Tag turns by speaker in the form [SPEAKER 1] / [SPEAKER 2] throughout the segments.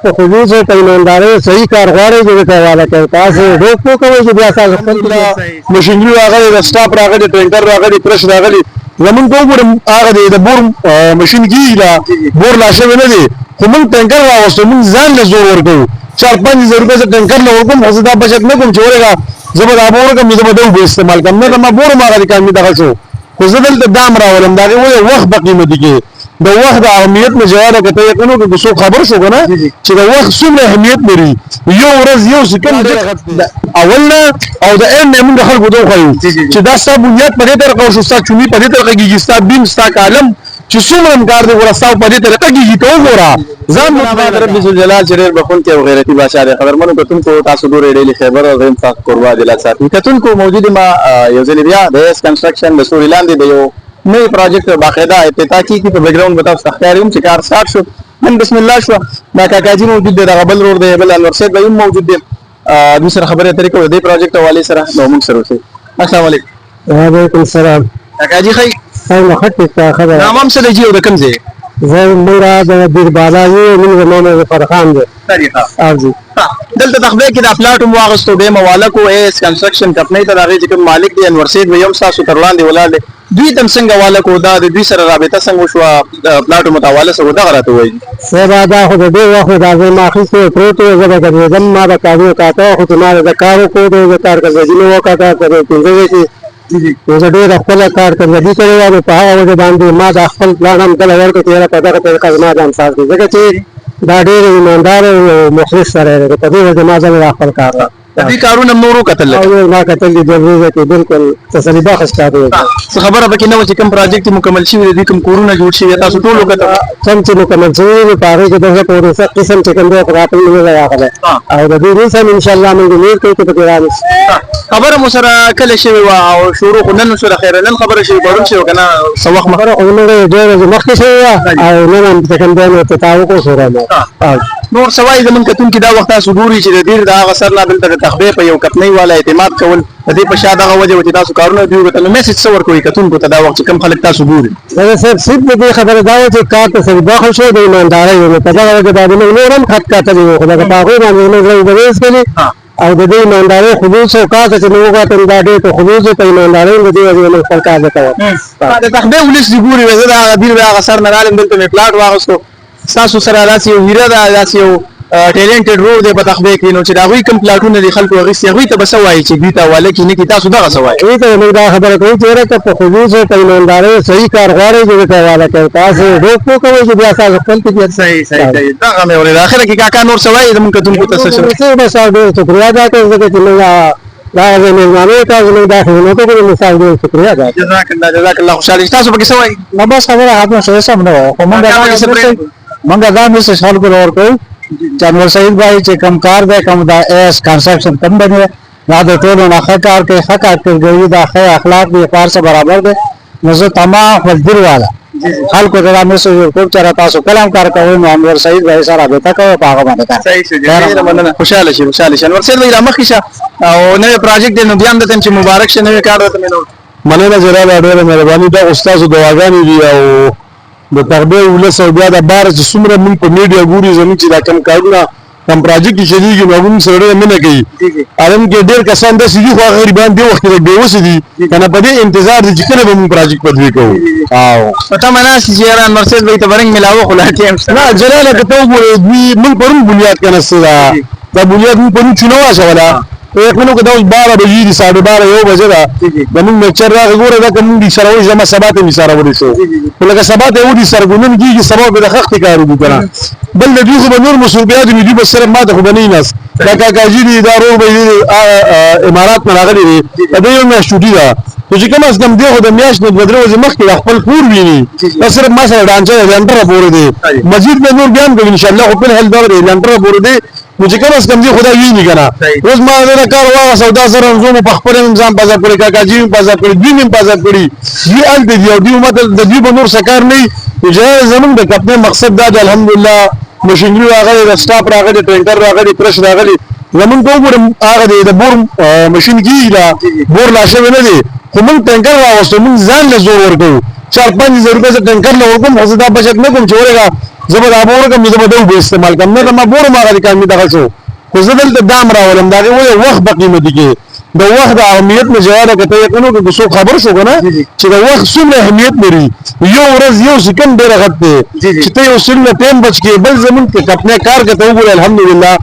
[SPEAKER 1] په خصوص په ایماندارۍ صحیح کار غواړي چې ته حواله کوي تاسو روکو کوي چې بیا تاسو خپل ماشینري راغلي د سټاپ راغلي ټینکر راغلي کرش راغلي زمون کو ګورم هغه د بور ماشين کیلا بور لا شوی نه دي خو موږ ټینکر راوستو موږ ځان له زور ورکو 4-5 روپے سے ټینکر له ورکوم خو دا بچت نه کوم چې ورګه زبر ابور کوم زبر دوه استعمال کوم نه ما بور ما غوړي کوم دغه څو خو زدل ته دام راولم دا وي وخت بقیمت کې د وخت د اهمیت نه جواب کته یقینو کې څو خبر شو کنه چې د وخت څومره اهمیت لري یو ورځ یو سکند اولنا او د ان موږ خلکو دوه خو چې دا ستا بنیاد په دې طریقه شو ستا چونی په دې طریقه کې ستا بیم ستا کالم چې څومره کار دی ورساو په دې طریقه کې ته وګوره ځان محمد رب جلال جلال بخون کې او غیرتی بادشاہ خبرمنو کتون کو تاسو ډورې ډېلې خبر او غیم تاسو قربا دلات ساتي کتون کو موجود ما یو ځل بیا د اس کنستراکشن د سوري لاندې دی یو نوې پروجیکټ باقاعده افتتاح کی په بیک گراوند بتاو اختیاریوم چې کار سٹارټ شو من بسم الله شو دا کاکاجی موجود دی دا بل روډ دی بل انور سید به موجود دی د سره خبره طریقو د پروجیکټ حواله سره نو موږ سره اوسه السلام علیکم وعلیکم السلام کاکاجی خی خبره نامم سره جیو د کوم ځای زه مورا د بیر بالاجی من زمانه فرخان دی طریقه ارزي دلته تخبیر کې د پلاټ مو واغستو به مواله کو اس کنستراکشن کمپنی ته راغی چې مالک دی انور سید به یم تاسو ترلاندې ولاله دوی تم څنګه والا کو دا د دوی سره رابطه څنګه شو پلاټ متواله سره دا غراته وایي سبا دا خو د دې وخت د ما خسته پروتو زګه د ما د کارو کاته خو ما د کارو کو د کار کوي نو وکړه ته چې زه ډېر خپل کار کوم دي کړو په هغه وجه باندې ما د خپل پلان هم کله ورکړ چې په دغه طریقه ما ځان ساتي ځکه چې دا ډېر ایماندار او مخلص سره دی په دې وجه ما ځان خپل کار دې کارونه نورو کتل او ما کتل دي د ورځې کې بالکل تسلی بخښ کار دی څه خبره به کې نو چې کوم پروجیکټ مکمل شي دي کوم کورونه جوړ شي تاسو ټول وکړه څنګه چې مکمل شي په هغه کې دغه پورې څه قسم چې کوم دی راټول نه راغله او د دې سم ان شاء الله موږ نور کوي په کې راځي خبره مو سره کله شي او شروع نن سره خیر نن خبره شي پرون شي کنه سوخ مخره او نو ډېر مخکې شي او نن هم څنګه دی ته تاسو کو سره نور سوای زمون کتون کې دا وخت تاسو ګوري چې د دې د غسر لا بل ته تخبیر په یو کپنی والا اعتماد کول د دې په شاده غوجه چې تاسو کارونه دیو ته میسج څور کوي کتون کو ته دا وخت کم خلک تاسو ګوري دا صرف دې خبره دا چې کار ته سره داخل شو د ایماندارۍ په دا وجه باندې نورم خط کاته دی خو دا تاسو باندې نو غوښتل کړي او د دې ایماندارۍ خصوص او کار چې موږ غواړو دا دې ته خصوص په ایماندارۍ د دې وجه موږ خپل کار وکړو دا تخبیر ولس دی ګوري زه دا دې غسر نه رالم دلته پلاټ واغستو تاسو سره راسي ویره دا راسي ټیلنټډ روډ دی په تخبیر کې نو چې دا غوي کوم پلاټونه دي خلکو غوښتي غوي ته بسوي چې دوی ته والا کې نه کی تاسو دغه سوای ای ته موږ دا خبره کوي چې راته په خصوص په ایماندارۍ صحیح کار غواړي چې ته والا کوي تاسو روکو کوي چې بیا تاسو خپل کې صحیح دا مې ورې اخر کې کاکا نور سوای زموږ کتون کو تاسو سره بس او شکریا دا کوي چې موږ دا زموږ نه تاسو موږ دا نو ته مثال دی شکریا دا جزاک الله خوشاله تاسو په کې سوای نو بس خبره هغه سره سم نه خو موږ دا مې څه حل کول ورکو انور سعید بھائی چې کم کار دی کم دا اس کنسټرکشن کم بنه دا د ټولو نه کار کوي حق کوي دا اخلاق دی کار سره برابر دی نو زه تمام فضل والا خلکو ته مې سو کوم چې تاسو کلام کار کوي نو انور سعید بھائی سره به تاسو په هغه باندې صحیح شي خوشاله شي انور سعید بھائی مخکې او نوې پروجیکټ دی نو بیا هم ته مبارک شه نوې کار ته مې مننه جلال ډېره مهرباني دا استاد دعاګانې دي او د تربیه ولس او بیا د بار چې څومره موږ په میډیا ګوري زموږ چې دا کم کارونه کم پروجیکټ چې دیږي نو موږ سره نه کوي الان کې ډېر کسان د سړي خو غریبان دی وخت کې بیوس دي کنه په دې انتظار دي چې کله به موږ پروجیکټ پدوي کوو او پته منا چې یاران مرسد به ته برنګ ملاوه خو لا ټیم نه جلاله که ته وګورې موږ پرون بنیاد کنه سره دا بنیاد موږ پرون چلو واشولا یقینو که دا اوس 12 بجې دي 12:30 1 بجه ده د موږ میکچر راغی ګوره دا کوم دي سره وایي زما سبا ته می سره ودی شو لکه سبا ته ودی سرګونن کیږي سبا به د خخت کارو کنه بل د دوی خو نور مسؤلیت دي دوی به سره ماته خو بنې ناس دا کاکاجی دي دا روغ به امارات نه راغلي دي دا یو میاشتې ده چې کوم از کم دی خو د میاشت نه بدرو ځم مخکې خپل کور ویني صرف ما سره ډانچه لنټر پورې دی مزید به نور بیان کوم ان شاء الله خو په هل دا لنټر پورې دی نو چې کوم از کم دی خدای ویني کنه اوس ما دا کار واه سودا سره زوم په خپل نظام بازار کړی کاکاجی بازار کړی دوی نیم بازار کړی دی ال دی او دی مطلب د دې بنور سکار نه جای زمون د خپل مقصد دا الحمدلله ماشینري راغلي د سټاپ راغلي ټینکر راغلي کرش راغلي زمون کو ګورم هغه د بور ماشين کیلا بور لا شوی نه دي خو موږ ټینکر راوستو موږ ځان له زور ورکو 4-5 روپے سے ټینکر له ورکوم خو دا بچت نه کوم چې ورګه زه به دا بور کوم زه به د اوبو استعمال کوم نه ما بور ما غوړي کوم دغه شو خو زه دلته دام راولم دا یو وخت په قیمت کې د وخت د اهمیت نه جواب کته یقینو کې څو خبر شو کنه چې د وخت څومره اهمیت لري یو ورځ یو سکند ډېر غټ دی چې ته یو سل ټیم بچ کې بل زمون کې خپل کار کوي وګوره الحمدلله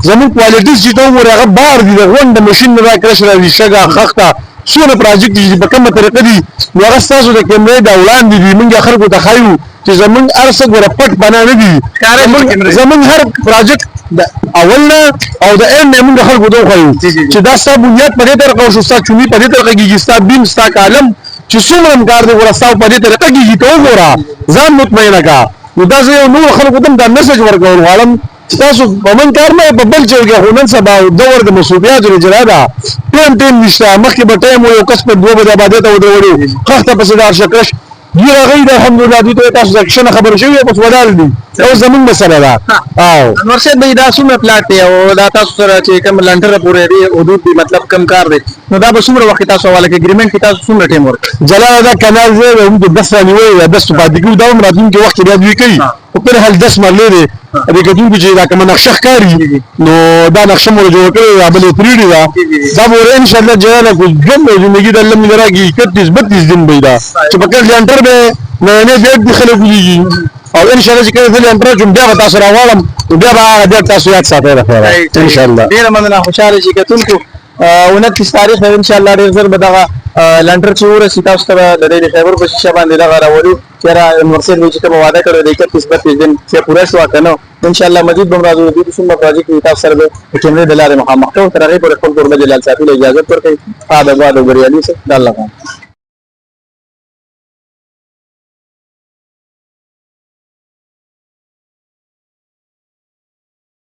[SPEAKER 1] زمون کوالټي چې ته وګوره هغه بار دي د غونډه ماشين نه راکړش راځي شګه خخته څونه پروجیکټ دي په کومه طریقه دي نو هغه تاسو د کیمرې د وړاندې دي موږ خلکو ته خایو چې زمون ارسه ګوره پټ بنا نه دي زمون هر پروجیکټ اولنا او د ان موږ خلکو ته خایو چې دا سب بنیاد په دې طریقه او شوستا چونی په دې طریقه کې ستا بیم ستا کالم چې څومره کار دی ګوره ستا په دې طریقه کې ته وګوره ځان مطمئنه کا نو دا زه نو خلکو ته دا میسج ورکول غواړم تاسو په من کار نه په بل ځای کې هنن سبا دور د مسؤلیت لري دا ټیم نشته مخکې به ټیم یو کس په 2 بجې باندې ته ودرولې خخته په صدر شکرش دی غیر الحمدلله دي ته تاسو څنګه خبر شوی په ودال دي او زمون مسله ده او انور صاحب دا څومره پلاټ دی او دا تاسو سره چې کوم لنډر پورې دی حدود دی مطلب کم کار دی نو دا به څومره وخت تاسو حواله کې اګریمنت کې تاسو څومره ټیم ورک جلال دا کنال زه هم د 10 ثانیې یا 10 پاتې کیو دا هم راتلونکي وخت بیا دوی کوي په پر حال 10 مرلې دي دغه چې دا کوم نقشه ښکاری نو دا نقشه مو جوړ کړی بل پریډي دا به ان شاء الله جوړه کوم ژوندۍ د الله مې راګي 31 دن به دا چې په کله لنډر به نه ډېر د خلکو دي او ان شاء الله چې کله لنډر جوړ بیا تاسو راوړم بیا به تاسو یاد ساتئ راځه ان شاء الله ډیر مننه خوشاله شي کتونکو 29 تاریخ ان شاء الله ډیر زر به دا لنډر چې ورسې تاسو ته د دې خبر په شیشه باندې دا راوړو چې انورسل چې کوم وعده کړو د 31 دن چې پوره شو کنه ان شاء الله مزید بم راځو د دې څومره پروژې تاسو سره د کیمرې د لارې مخامخ ته تر هغه پر خپل قربت جلال ساتي اجازه ورکړي آداب او بریالي سره الله